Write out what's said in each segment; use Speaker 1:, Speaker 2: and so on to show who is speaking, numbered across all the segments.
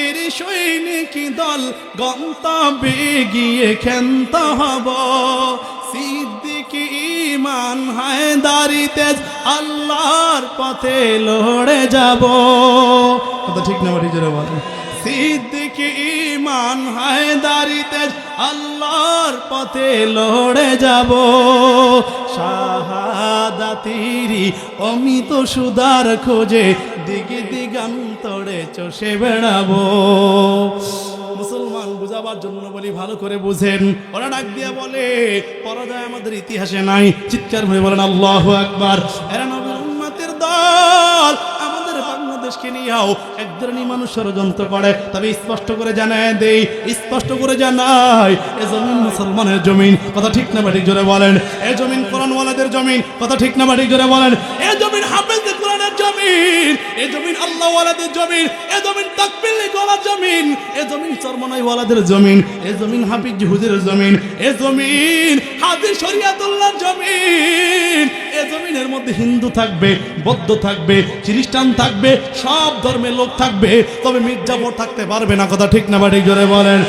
Speaker 1: নবীর সৈনিক দল গন্তব্যে গিয়ে ক্ষান্ত হব। সিদ্দিক ঈমান হায়দারি তেজ আল্লাহর পথে লড়ে যাব। কথা ঠিক না বাড়ি জোরে বলেন। সিদ্দিক ঈমান হায়দারি তেজ আল্লাহর পথে লড়ে যাব। শাহাদাতিরি অমিত সুদার খোঁজে দিকে দিগান্তরে চষে বেড়াবো। মুসলমান বুঝাবার জন্য বলি ভালো করে বুঝেন। ওরা ডাক দিয়া বলে পরাজয় আমাদের ইতিহাসে নাই। চিৎকার করে বলেন আল্লাহু আকবার। এরা নবীর উম্মতের দল। আমাদের বাংলাদেশকে নিয়েও এক ধরনের মানুষ ষড়যন্ত্র করে। তবে স্পষ্ট করে জানায় দেই, স্পষ্ট করে জানাই, এ জমিন মুসলমানের জমিন। কথা ঠিক না বাড়ি জোরে বলেন। এ জমিন কোরআনওয়ালাদের জমিন। কথা ঠিক না বাড়ি জোরে বলেন। এ জমিন হাফেজদের কোরআনের জমিন। এ জমিন আল্লাহওয়ালাদের জমিন। এ জমিন তাকবীরী গলার জমিন। এ জমিন চরমনাইওয়ালাদের জমিন। এ জমিন হাফিজ হুজুরের জমিন। এ জমিন হাফিজ শরিয়াতুল্লাহর জমিন। এ জমিনের মধ্যে হিন্দু থাকবে, বৌদ্ধ থাকবে, খ্রিস্টান থাকবে, সব ধর্মের লোক থাকবে, তবে মির্জাফর থাকতে পারবে না। কথা ঠিক না বাড়ি জোরে বলেন।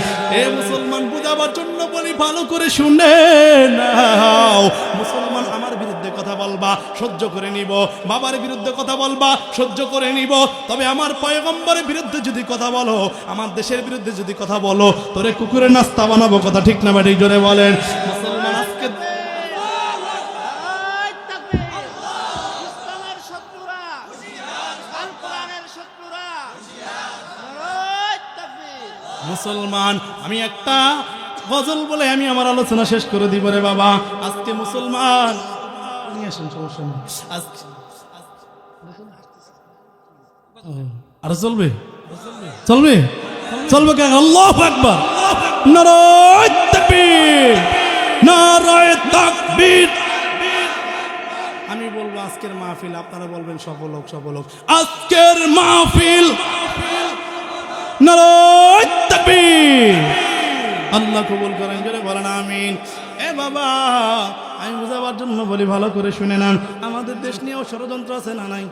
Speaker 1: এ মুসলমান বুঝাবার জন্য বলি ভালো করে শুনে নাও। মুসলমান আমার বিরুদ্ধে কথা বলবা, সহ্য করে নিব। বাবার বিরুদ্ধে কথা বলবা, সহ্য করে নিব। তবে আমার পয়গম্বরের বিরুদ্ধে যদি কথা বলো, আমার দেশের বিরুদ্ধে যদি কথা বলো, তোরে কুকুরের নাস্তা বানাবো। কথা ঠিক না বাড়ি জোরে বলেন। মুসলমান আজকে মুসলমান, আমি একটা গজল বলে আমি আমার আলোচনা শেষ করে দিব রে বাবা। আজকে মুসলমান আর চলবে চলবে চলবে কেন? আল্লাহু আকবার, নারায়ে তাকবীর, নারায়ে তাকবীর। আমি বলবো আজকের মাহফিল, আপনারা বলবেন সফল হোক, সফল হোক। আজকের মাহফিল নারায়ে তাকবীর। আল্লাহ কবুল করেন, জোরে বলেন আমিন। এ বাবা, আমি বুঝাবার জন্য বলি ভালো করে শুনে নেন। আমাদের দেশ নিয়েও ষড়যন্ত্র আছে না নাই?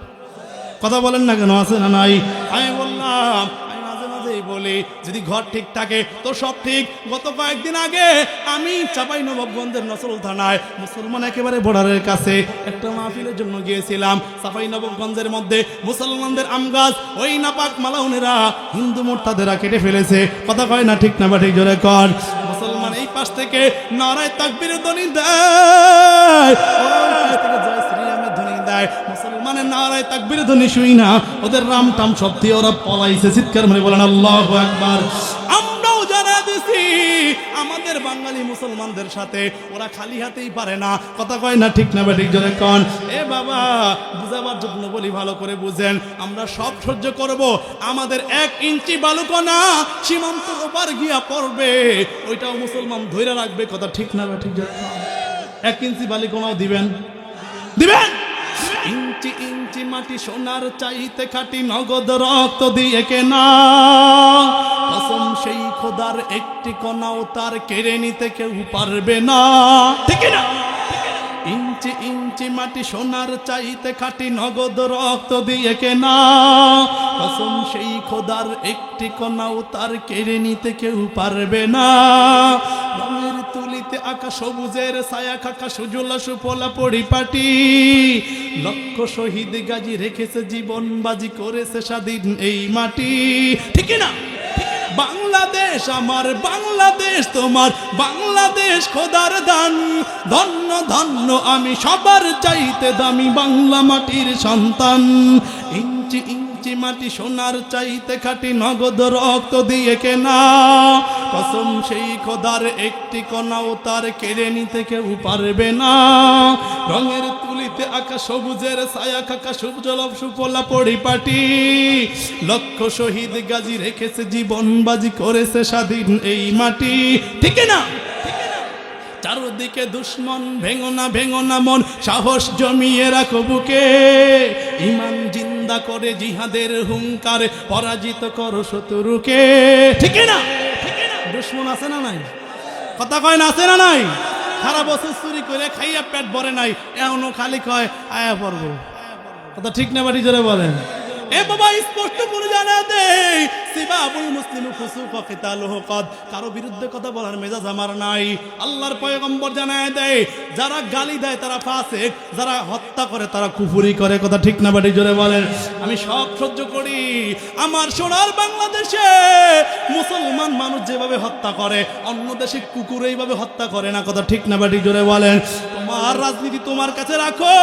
Speaker 1: কথা বলেন না কেন, আছে না নাই? আমি বললাম, আমি মাঝে মাঝেই বলি যদি ঘর ঠিক থাকে তো সব ঠিক। গত কয়েকদিন আগে আমি চাঁপাইনবাবগঞ্জের নসরুল থানায় মুসলমান একেবারে বর্ডারের কাছে একটা মাহফিলের জন্য গিয়েছিলাম। চাঁপাইনবাবগঞ্জের মধ্যে মুসলমানদের আম গাছ ওই নাপাক মালাউনেরা হিন্দু মোর্তাদেরা কেটে ফেলেছে। কথা কয় না ঠিক না বা ঠিক জোরে কর। মুসলমান এই পাশ থেকে নারায়ে তাকবীরের ধ্বনি দেয়, জয় শ্রীরামের ধ্বনি দেয়। মুসলমানের নারায়ে তাকবীরের ধ্বনি শুই না, ওদের রাম টাম সব দিয়ে ওরা পলাইছে। চিৎকার মানে বলেন আল্লাহু আকবার। আমরাও জানা দিছি আমাদের বাঙালি মুসলমানদের সাথে ওরা খালি হাতেই পারে না। কথা কয় না ঠিক না বা ঠিক জোরে কন। এ বাবা, বুঝাবার জন্য বলি ভালো করে বুঝেন। আমরা সব সহ্য করব, আমাদের 1 ইঞ্চি বালুকণা সীমান্ত ওপার গিয়া পড়বে, ওইটাও মুসলমান ধইরা রাখবে। কথা ঠিক না বা ঠিক জোরে কন। 1 ইঞ্চি বালুকণাও দিবেন, দিবেন। ইঞ্চি ইঞ্চি মাটি সোনার চাইতে খাটি, নগদ রক্ত দিয়ে কেনা। কসম সেই খোদার একটি কণাও তার কেড়ে নিতে কেউ পারবে না। ঠিক না? ইঞ্চি ইঞ্চি মাটি সোনার চাইতে খাটি, নগদ রক্ত দিয়ে কেনা। কসম সেই খোদার একটি কণাও তার কেড়ে নিতে কেউ পারবে না। রঙের তুলিতে আঁকা সবুজের ছায়া খাকা, সুজলা সুফলা পরিপাটি। লক্ষ শহীদ গাজী রেখেছে জীবন বাজি, করেছে স্বাধীন এই মাটি। ঠিক না? বাংলাদেশ আমার, বাংলাদেশ তোমার, বাংলাদেশ খোদার দান। ধন্য ধন্য আমি সবার চাইতে দামি বাংলা মাটির সন্তান। ইঞ্চি ইঞ্চি মাটি সোনার চাইতে খাটি, নগদ রক্ত দিয়ে কেনা। কসম সেই খোদার একটি কণাও তার কেড়ে নিতে কেউ পারবে না। রঙের তুলিতে আঁকা সবুজের ছায়া খাকা, সুজলা সুফলা পরিপাটি। লক্ষ শহীদ গাজী রেখেছে জীবন বাজি, করেছে স্বাধীন এই মাটি। ঠিক না? চারদিকে দুশ্মন, ভেঙো না ভেঙো না মন, সাহস জমিয়ে রাখো বুকে। ঈমান জিন্দা করে জিহাদের হুঙ্কারে, পরাজিত করো শত্রুকে। ঠিক না? দুশ্মন আছে না নাই? কথা কয় না, আছে না নাই? সারা বছর চুরি করে খাইয়া পেট ভরে নাই, এখনো খালি কয় আয়া পড়বো। কথা ঠিক না বাড়ি জোরে বলেন। এ বাবা, স্পষ্ট করে জানা দেই সিবাবুল মুসলিমু ফুসুক ওয়া কিতালুহু কদ, কারো বিরুদ্ধে কথা বলার মেজাজ আমার নাই। আল্লাহর পয়গম্বর জানায় দেয় যারা গালি দেয় তারা ফাসিক, যারা হত্যা করে তারা কুফরি করে। কথা ঠিক না বাড়ি জোরে বলেন। আমি সব সহ্য করি। আমার সোনার বাংলাদেশে মুসলমান মানুষ যেভাবে হত্যা করে অন্য দেশে কুকুর এইভাবে হত্যা করে না। কথা ঠিক না বাড়ি জোরে বলেন। তোমার রাজনীতি তোমার কাছে রাখো,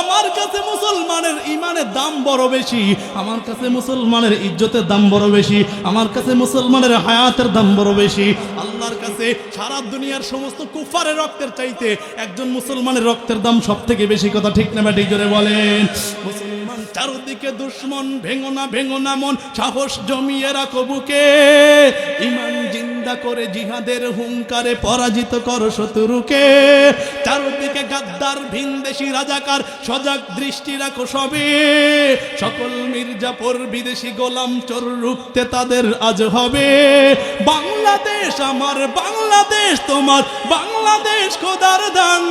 Speaker 1: আমার কাছে মুসলমানের ইমানের দাম বড় বেশি, আমার কাছে মুসলমানের ইজ্জতের দাম বড় বেশি, আমার কাছে মুসলমানের হায়াতের দাম বড় বেশি। আল্লাহর কাছে সারা দুনিয়ার সমস্ত কুফারের রক্তের চাইতে একজন মুসলমানের রক্তের দাম সব থেকে বেশি। কথা ঠিক না ব্যাটি জোরে বলেন। মুসলমান চারদিকে দুশ্মন, ভেঙো না মন, সাহস জমিয়ে রাখো বুকে, ইমান জিন্দা করে জিহাদের হুঙ্কারে পরাজিত করো শত্রুকে। চারদিকে গাদ্দার ভিনদেশি রাজাকার, সজাগ দৃষ্টি রাখো সবে, সকল মির্জাপুর বিদেশি গোলাম চোর রুখতে তাদের আজ হবে। বাংলাদেশ আমার বাংলাদেশ তোমার বাংলাদেশ খোদার দান,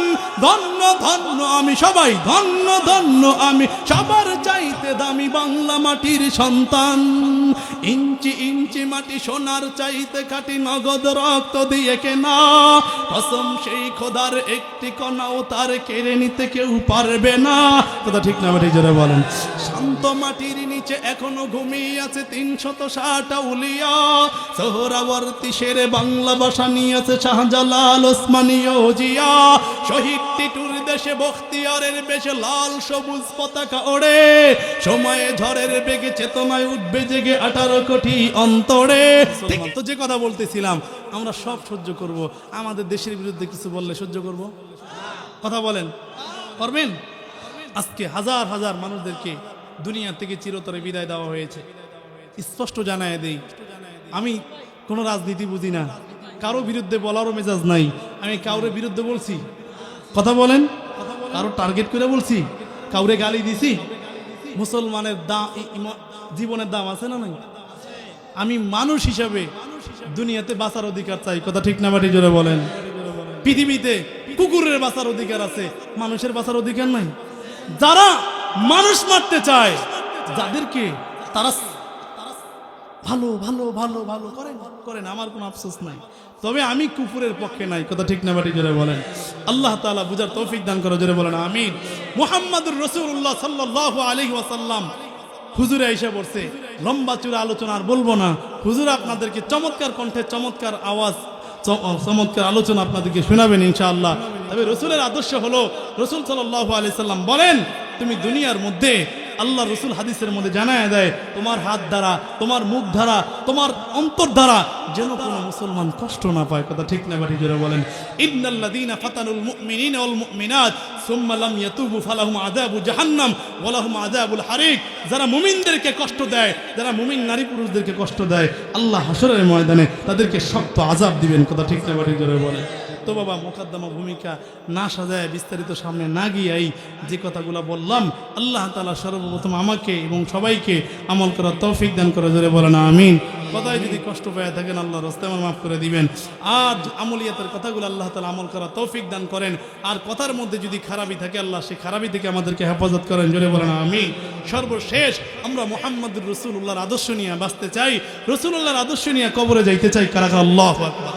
Speaker 1: ধন্য ধন্য আমি সবাই, ধন্য ধন্য আমি সবার চাইতে দামি বাংলা মাটির সন্তান। ইঞ্চি ইঞ্চি মাটি সোনার চাইতে খাঁটি, নগদ রক্ত দিয়ে কেনা, কসম সেই খোদার একটি কণাও তার কেড়ে নিতে কেউ পারবে না। কথা ঠিক না বাড়ি জোরে বলেন। শান্ত মাটির নিচে এখনো ঘুমিয়ে আছে ৩৬০ আউলিয়া, সোহরাওয়ার্তী শেরে বাংলা ভাষা নিয়েছে শাহজালাল ওসমানীয় জিয়া, শহীদ টিটুর দেশে বখতিয়ারের বেশে লাল সবুজ পতাকা ওড়ে, সময়ে ঝড়ের বেগে চেতনায় উঠবে জেগে 18 কোটি অন্তরে। ঠিক তো যে কথা বলতেছিলাম, আমরা সব সহ্য করব, আমাদের দেশের বিরুদ্ধে কিছু বললে সহ্য করব? কথা বলেন, করবেন? আজকে হাজার হাজার মানুষদেরকে দুনিয়া থেকে চিরতরে বিদায় দেওয়া হয়েছে। স্পষ্ট জানায় দেই, আমি কোনো রাজনীতি বুঝি না, কারো বিরুদ্ধে বলারও মেজাজ নাই। আমি কাউরে বিরুদ্ধে বলছি? কথা বলেন। কারো টার্গেট করে বলছি? কাউরে গালি দিছি? মুসলমানের দাম, জীবনের দাম আছে না নাই? আমি মানুষ হিসাবে দুনিয়াতে বাঁচার অধিকার চাই। কথা ঠিক না বাটি জোরে বলেন। পৃথিবীতে কুকুরের বাঁচার অধিকার আছে, মানুষের বাঁচার অধিকার নাই। যারা মানুষ মারতে চায়, যাদেরকে তারা ভালো ভালো ভালো ভালো করেন করেন, আমার কোনো আফসোস নাই, তবে আমি কুফুরের পক্ষে নাই। কথা ঠিক না বাটি জোরে বলেন। আল্লাহ তাআলা বুঝার তৌফিক দান করে জোরে বলেন আমিন। মুহাম্মাদুর রাসূলুল্লাহ সাল্লাল্লাহু আলাইহি ওয়াসাল্লাম হুজুরে এসে বলছে, লম্বা চূড়া আলোচনা আর বলবো না, হুজুর আপনাদেরকে চমৎকার কণ্ঠে চমৎকার আওয়াজ চমৎকার আলোচনা আপনাদেরকে শোনাবেন ইনশাআল্লাহ। তবে রসুলের আদর্শ হলো, রসুল সাল্লাল্লাহু আলাইহি সাল্লাম বলেন, তুমি দুনিয়ার মধ্যে, আল্লাহ রসুল হাদিসের মধ্যে জানায় দেয়, তোমার হাত দ্বারা, তোমার মুখ দ্বারা, তোমার অন্তর দ্বারা যেন কোনো মুসলমান কষ্ট না পায়। কথা ঠিক না বাটি জোরে বলেন। ইন্নাল্লাযীনা ফাতানুল মুমিনিনা ওয়াল মুমিনাত সুম্মা লাম ইয়াতুবু ফালাহুম আযাবু জাহান্নাম ওয়া লাহুম আযাবুল হারিক। যারা মুমিনদেরকে কষ্ট দেয়, যারা মুমিন নারী পুরুষদেরকে কষ্ট দেয়, আল্লাহ হাসরের ময়দানে তাদেরকে শক্ত আযাব দিবেন। কথা ঠিক না বাটি জোরে বলেন। তো বাবা, মোকদ্দমা ভূমিকা না সাজায় বিস্তারিত সামনে না গিয়েই যে কথাগুলো বললাম, আল্লাহ তাআলা সর্বপ্রথম আমাকে এবং সবাইকে আমল করার তৌফিক দান করে জোরে বলেন আমিন। কথায় যদি কষ্ট পেয়ে থাকেন আল্লাহ রাস্তায় আমার মাফ করে দিবেন। আর আমলিয়াতের কথাগুলো আল্লাহ তাআলা আমল করার তৌফিক দান করেন। আর কথার মধ্যে যদি খারাপি থাকে, আল্লাহ সেই খারাপি থেকে আমাদেরকে হেফাজত করেন জোরে বলেন আমিন। সর্বশেষ আমরা মুহাম্মদুর রাসূলুল্লাহর আদর্শ নিয়ে বাঁচতে চাই, রাসূলুল্লাহর আদর্শ নিয়ে কবরে যাইতে চাই। কারা কারা আল্লাহু আকবার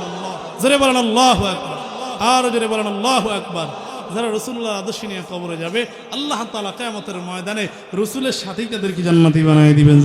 Speaker 1: জোরে বলেন আল্লাহু আকবার, আর জোরে বলেন আল্লাহু আকবার। যারা রাসূলুল্লাহর আদর্শ নিয়ে কবরে যাবে, আল্লাহ তাআলা কিয়ামতের ময়দানে রাসূলের সাথেই তাদেরকে জান্নাতি বানিয়ে দিবেন।